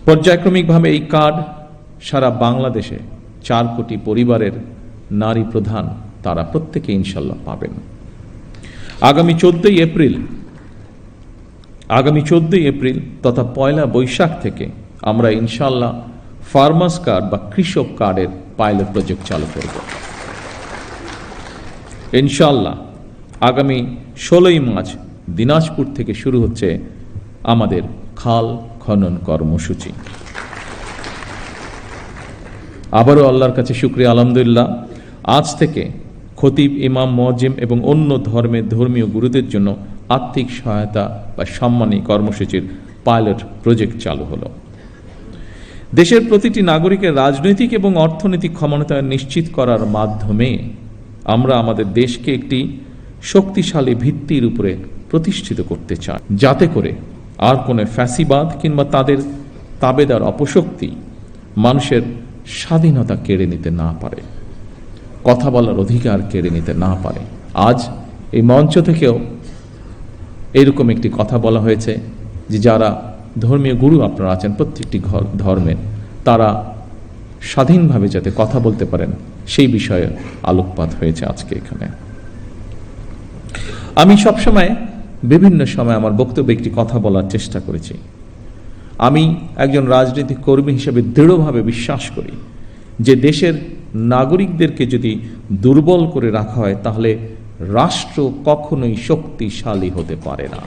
পর্যায়ক্রমিকভাবে এই কার্ড সারা বাংলাদেশে 4 কোটি পরিবারের নারী প্রধান তারা প্রত্যেকে ইনশাল্লাহ পাবেন। আগামী 14ই এপ্রিল তথা 1 বৈশাখ থেকে আমরা ইনশাল্লাহ ফার্মার্স কার্ড বা কৃষক কার্ডের পাইলট প্রজেক্ট চালু করব। ইনশাল্লাহ আগামী 16ই মার্চ দিনাজপুর থেকে শুরু হচ্ছে আমাদের খাল খনন কর্মসূচি। আবারও আল্লাহর কাছে শুকরিয়া, আলহামদুলিল্লাহ, আজ থেকে খতিব, ইমাম, মুয়াজ্জিম এবং অন্য ধর্মের ধর্মীয় গুরুদের জন্য আর্থিক সহায়তা বা সম্মানী কর্মসূচির পাইলট প্রজেক্ট চালু হলো। দেশের প্রতিটি নাগরিকের রাজনৈতিক এবং অর্থনৈতিক ক্ষমতায়ন নিশ্চিত করার মাধ্যমে আমরা আমাদের দেশকে একটি শক্তিশালী ভিত্তির উপরে প্রতিষ্ঠিত করতে চাই, যাতে করে আর কোনো ফ্যাসিবাদ কিংবা তাদের তাবেদার অপশক্তি মানুষের স্বাধীনতা কেড়ে নিতে না পারে, কথা বলার অধিকার কেড়ে নিতে না পারে। আজ এই মঞ্চ থেকেও এরকম একটি কথা বলা হয়েছে যে যারা ধর্মীয় গুরু আপনারা আছেন প্রত্যেকটি ধর্মের, তারা স্বাধীনভাবে যাতে কথা বলতে পারেন সেই বিষয়ে আলোকপাত হয়েছে আজকে এখানে। আমি সবসময় বিভিন্ন সময় আমার বক্তব্যে একটি কথা বলার চেষ্টা করেছি। আমি একজন রাজনৈতিক কর্মী হিসেবে দৃঢ়ভাবে বিশ্বাস করি যে দেশের নাগরিকদেরকে যদি দুর্বল করে রাখা হয় তাহলে রাষ্ট্র কখনোই শক্তিশালী হতে পারে না।